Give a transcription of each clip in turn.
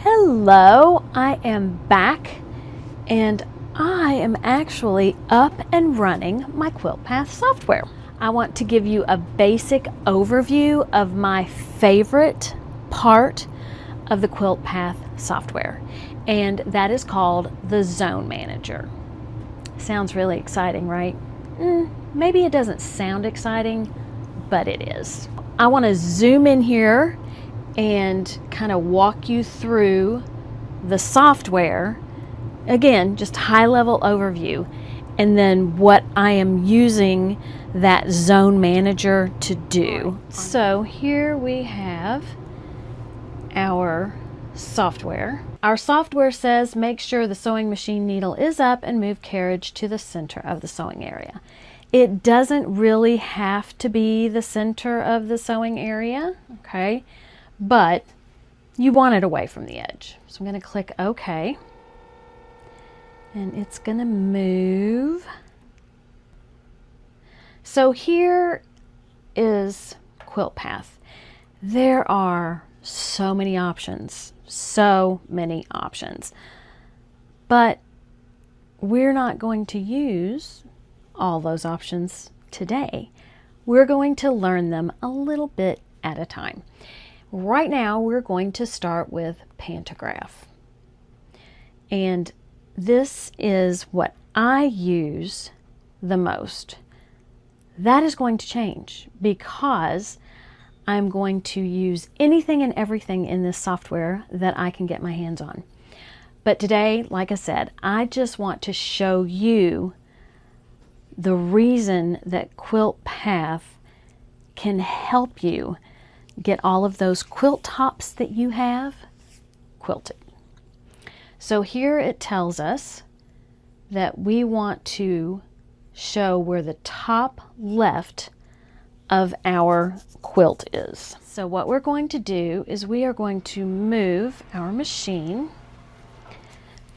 Hello, I am back and I am actually up and running my Quilt Path software. I want to give you a basic overview of my favorite part of the Quilt Path software, and that is called the Zone Manager. Sounds really exciting, right? Maybe it doesn't sound exciting, but it is. I want to zoom in here and kind of walk you through the software. Again, just high-level overview, and then what I am using that Zone Manager to do. So here we have our software. Our software says make sure the sewing machine needle is up and move carriage to the center of the sewing area. It doesn't really have to be the center of the sewing area, okay? But you want it away from the edge. So I'm going to click OK. And it's going to move. So here is Quilt Path. There are so many options. But we're not going to use all those options today. We're going to learn them a little bit at a time. Right now, we're going to start with Pantograph. And this is what I use the most. That is going to change because I'm going to use anything and everything in this software that I can get my hands on. But today, like I said, I just want to show you the reason that Quilt Path can help you get all of those quilt tops that you have quilted. So here it tells us that we want to show where the top left of our quilt is. So what we're going to do is we are going to move our machine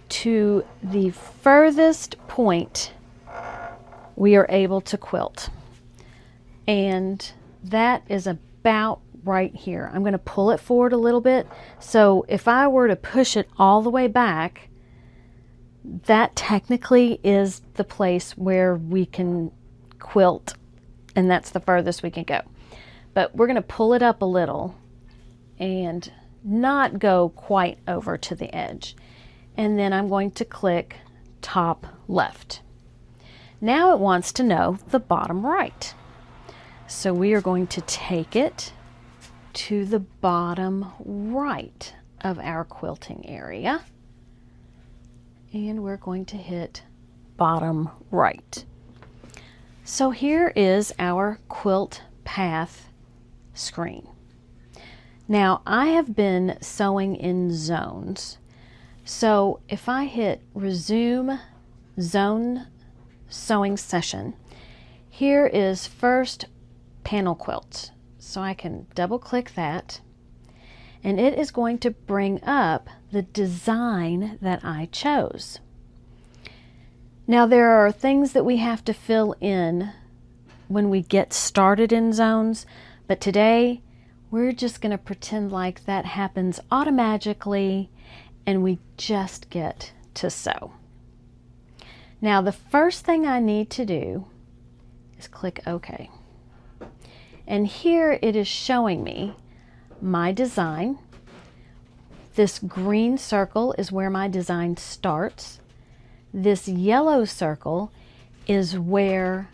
to the furthest point we are able to quilt. And that is about right here. I'm going to pull it forward a little bit. So if I were to push it all the way back, that technically is the place where we can quilt, and that's the furthest we can go. But we're going to pull it up a little and not go quite over to the edge. And then I'm going to click top left. Now it wants to know the bottom right. So we are going to take it to the bottom right of our quilting area. And we're going to hit bottom right. So here is our Quilt Path screen. Now I have been sewing in zones. So if I hit resume zone sewing session, here is first panel quilt. So I can double click that and it is going to bring up the design that I chose. Now there are things that we have to fill in when we get started in zones, but today we're just going to pretend like that happens automatically and we just get to sew. Now the first thing I need to do is click OK. And here it is showing me my design. This green circle is where my design starts. This yellow circle is where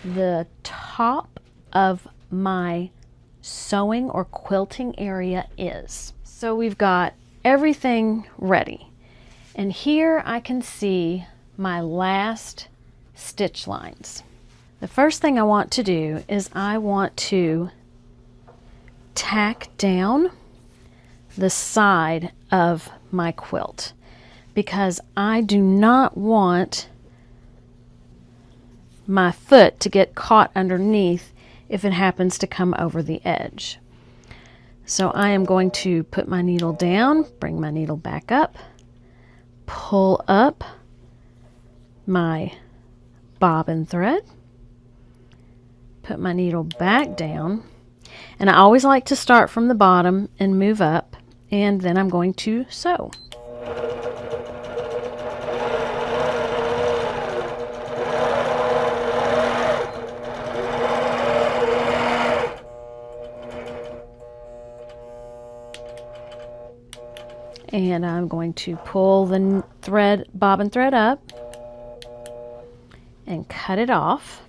the top of my sewing or quilting area is. So we've got everything ready. And here I can see my last stitch lines. The first thing I want to do is I want to tack down the side of my quilt because I do not want my foot to get caught underneath if it happens to come over the edge. So I am going to put my needle down, bring my needle back up, pull up my bobbin thread, put my needle back down, and I always like to start from the bottom and move up and then I'm going to sew. And I'm going to pull the thread, bobbin thread up and cut it off.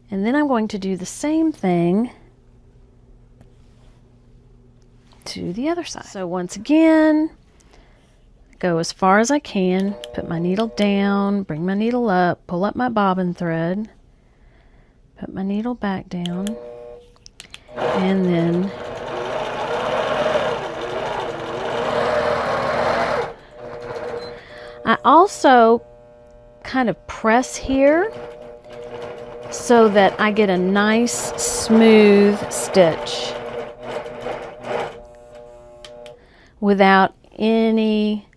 And then I'm going to do the same thing to the other side. So once again, go as far as I can, put my needle down, bring my needle up, pull up my bobbin thread, put my needle back down, and then I also kind of press here so that I get a nice smooth stitch without any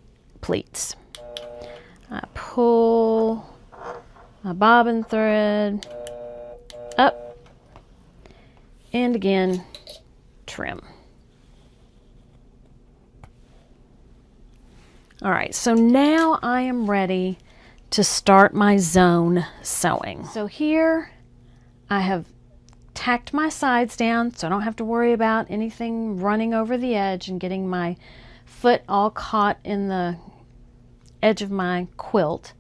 pleats. I pull my bobbin thread up and again trim. All right, so now I am ready to start my zone sewing. So here I have tacked my sides down so I don't have to worry about anything running over the edge and getting my foot all caught in the edge of my quilt.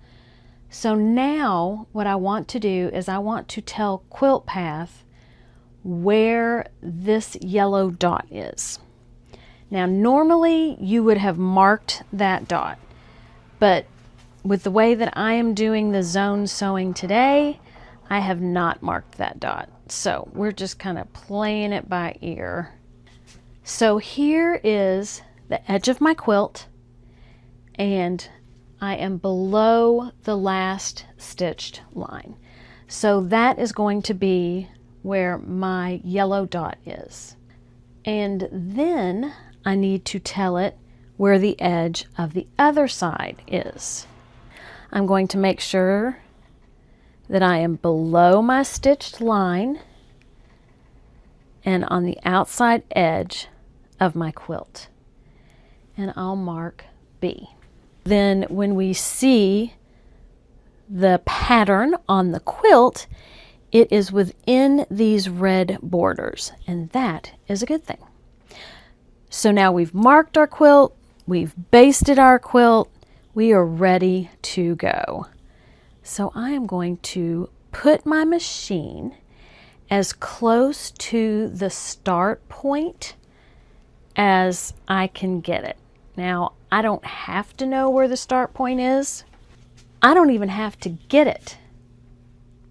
So now what I want to do is I want to tell Quilt Path where this yellow dot is. Now normally you would have marked that dot, but with the way that I am doing the zone sewing today, I have not marked that dot. So we're just kind of playing it by ear. So here is the edge of my quilt, and I am below the last stitched line. So that is going to be where my yellow dot is. And then I need to tell it where the edge of the other side is. I'm going to make sure that I am below my stitched line and on the outside edge of my quilt. And I'll mark B. Then when we see the pattern on the quilt, it is within these red borders, and that is a good thing. So now we've marked our quilt, we've basted our quilt, we are ready to go. So I am going to put my machine as close to the start point as I can get it. Now, I don't have to know where the start point is. I don't even have to get it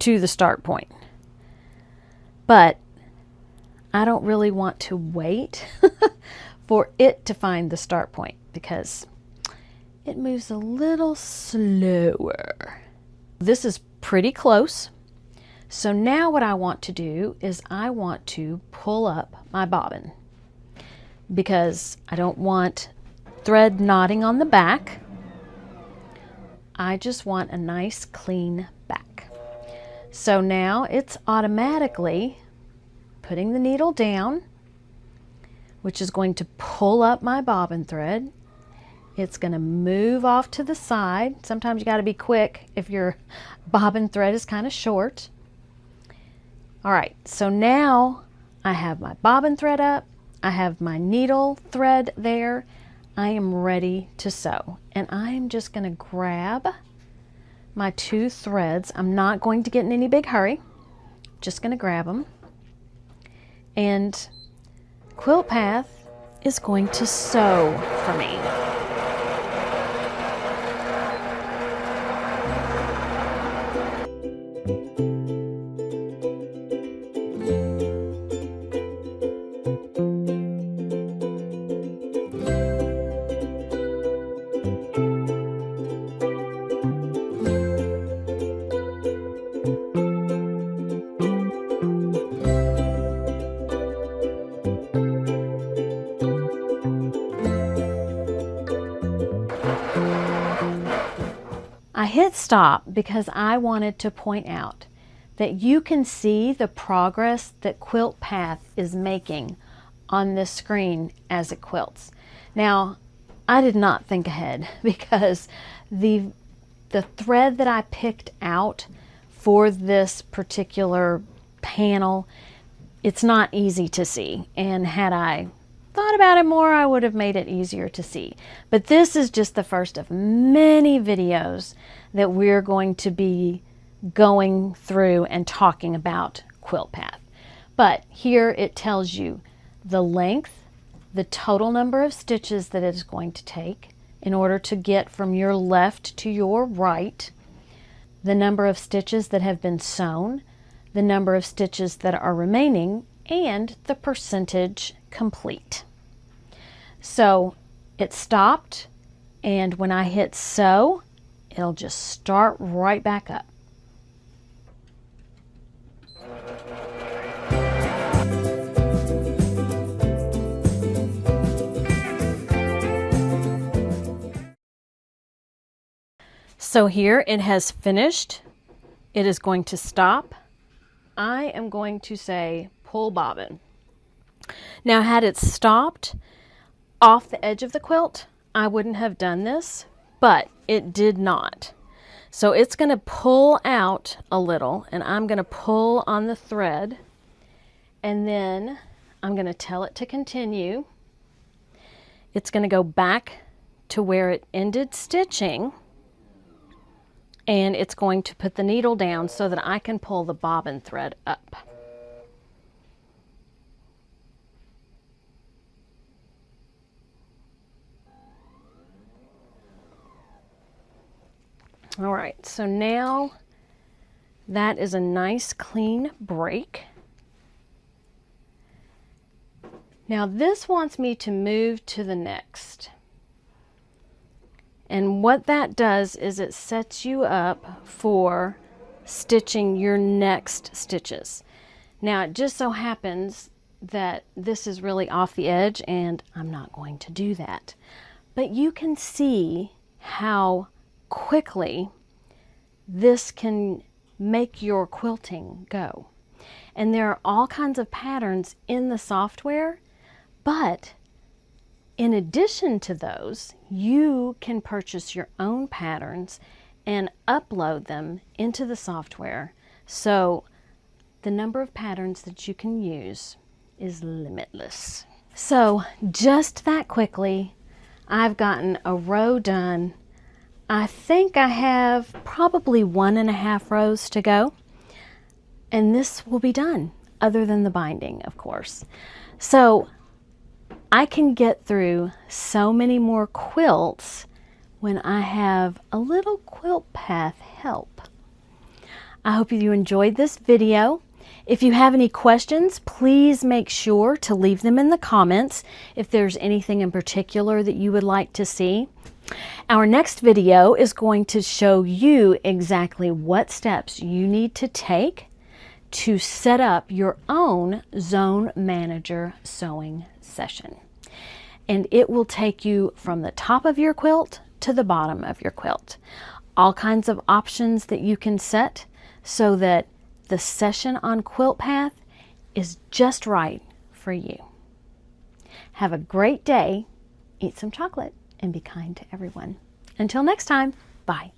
to the start point. But I don't really want to wait for it to find the start point because it moves a little slower. This is pretty close. So now what I want to do is I want to pull up my bobbin because I don't want thread knotting on the back. I just want a nice clean back. So now it's automatically putting the needle down, which is going to pull up my bobbin thread. It's going to move off to the side. Sometimes you got to be quick if your bobbin thread is kind of short. All right, so now I have my bobbin thread up. I have my needle thread there. I am ready to sew. And I am just going to grab my two threads. I'm not going to get in any big hurry. Just going to grab them. And Quilt Path is going to sew for me. I hit stop because I wanted to point out that you can see the progress that Quilt Path is making on this screen as it quilts. Now, I did not think ahead because the thread that I picked out for this particular panel, it's not easy to see, and had I thought about it more, I would have made it easier to see. But this is just the first of many videos that we're going to be going through and talking about Quilt Path. But here it tells you the length, the total number of stitches that it is going to take in order to get from your left to your right, the number of stitches that have been sewn, the number of stitches that are remaining, and the percentage complete. So it stopped, and when I hit sew, it'll just start right back up. So here it has finished. It is going to stop. I am going to say pull bobbin. Now, had it stopped off the edge of the quilt, I wouldn't have done this, but it did not. So it's going to pull out a little, and I'm going to pull on the thread, and then I'm going to tell it to continue. It's going to go back to where it ended stitching, and it's going to put the needle down so that I can pull the bobbin thread up. All right, so now that is a nice clean break. Now this wants me to move to the next. And what that does is it sets you up for stitching your next stitches. Now it just so happens that this is really off the edge, and I'm not going to do that. But you can see how quickly this can make your quilting go. And there are all kinds of patterns in the software, but in addition to those, you can purchase your own patterns and upload them into the software. So the number of patterns that you can use is limitless. So just that quickly, I've gotten a row done. I think I have probably 1.5 rows to go, and this will be done, other than the binding, of course. So I can get through so many more quilts when I have a little Quilt Path help. I hope you enjoyed this video. If you have any questions, please make sure to leave them in the comments if there's anything in particular that you would like to see. Our next video is going to show you exactly what steps you need to take to set up your own Zone Manager sewing session. And it will take you from the top of your quilt to the bottom of your quilt. All kinds of options that you can set so that the session on Quilt Path is just right for you. Have a great day, eat some chocolate, and be kind to everyone. Until next time, bye.